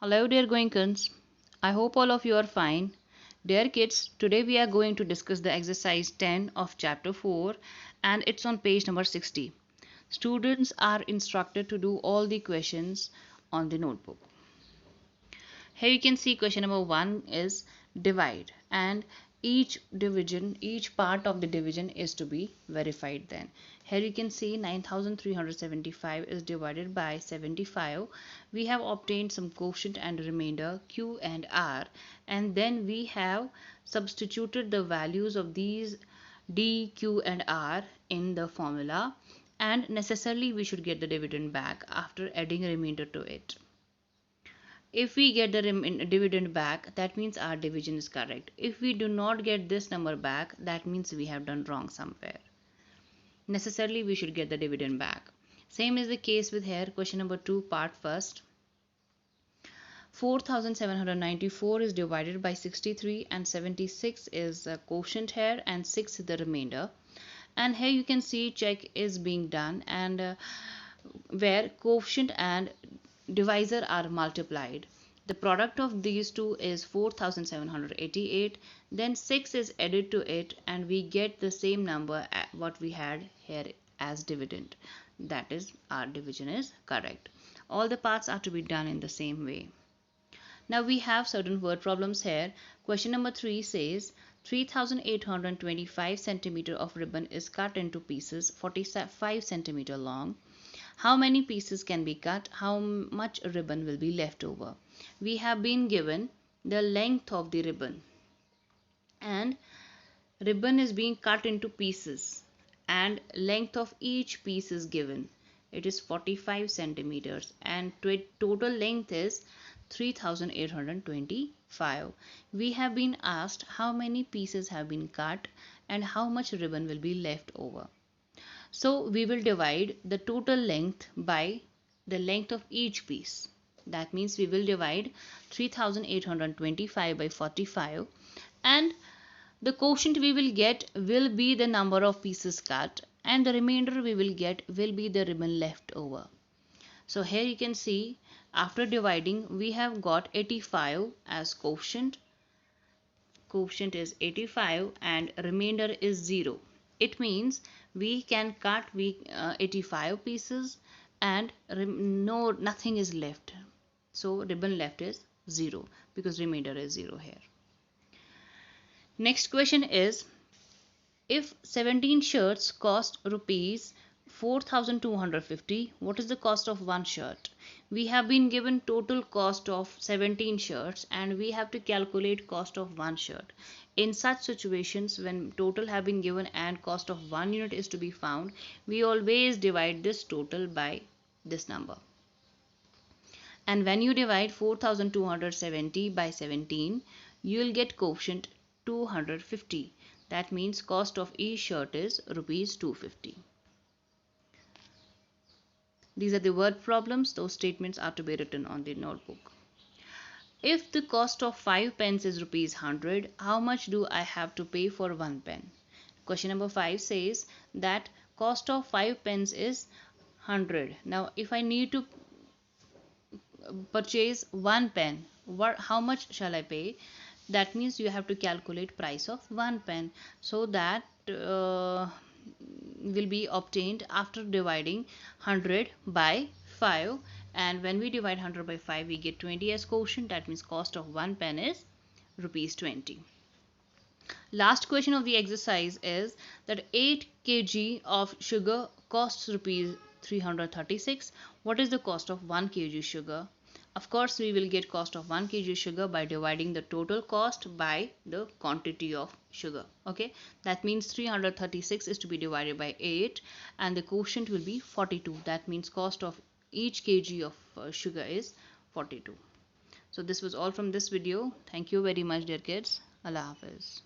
Hello dear Goinkans, I hope all of you are fine. Dear kids, today we are going to discuss the exercise 10 of chapter 4 and it's on page number 60. Students are instructed to do all the questions on the notebook. Here you can see question number 1 is divide, and each part of the division is to be verified then. Here you can see 9375 is divided by 75. We have obtained some quotient and remainder Q and R, and then we have substituted the values of these D, Q and R in the formula, and necessarily we should get the dividend back after adding a remainder to it. If we get the dividend back, that means our division is correct. If we do not get this number back, that means we have done wrong somewhere. Necessarily we should get the dividend back. Same is the case with here, question number 2, part first. 4794 is divided by 63 and 76 is a quotient here and 6 is the remainder. And here you can see check is being done, and where quotient and divisor are multiplied. The product of these two is 4788. Then 6 is added to it and we get the same number what we had here as dividend. That is, our division is correct. All the parts are to be done in the same way. Now we have certain word problems here. Question number 3 says 3825 centimeter of ribbon is cut into pieces 45 centimeter long. How many pieces can be cut? How much ribbon will be left over? We have been given the length of the ribbon, and ribbon is being cut into pieces and length of each piece is given. It is 45 centimeters and total length is 3825. We have been asked how many pieces have been cut and how much ribbon will be left over. So we will divide the total length by the length of each piece. That means we will divide 3825 by 45, and the quotient we will get will be the number of pieces cut, and the remainder we will get will be the ribbon left over. So here you can see after dividing we have got 85 as quotient. Quotient is 85 and remainder is 0. It means we can cut 85 pieces and nothing is left. So ribbon left is 0 because remainder is 0 here. Next question is, if 17 shirts cost rupees 4250, what is the cost of one shirt? We have been given total cost of 17 shirts and we have to calculate cost of one shirt. In such situations, when total have been given and cost of one unit is to be found, we always divide this total by this number. And when you divide 4270 by 17, you will get quotient 250. That means cost of each shirt is rupees 250. These are the word problems. Those statements are to be written on the notebook. If the cost of 5 pens is rupees 100, how much do I have to pay for 1 pen? Question number 5 says that cost of 5 pens is 100. Now if I need to purchase 1 pen, how much shall I pay? That means you have to calculate price of 1 pen. So that will be obtained after dividing 100 by 5, and when we divide 100 by 5 we get 20 as quotient. That means cost of 1 pen is rupees 20. Last question of the exercise is that 8 kg of sugar costs rupees 336. What is the cost of 1 kg sugar? Of course, we will get cost of 1 kg sugar by dividing the total cost by the quantity of sugar. Okay, that means 336 is to be divided by 8 and the quotient will be 42. That means cost of each kg of sugar is 42. So this was all from this video. Thank you very much, dear kids. Allah Hafiz.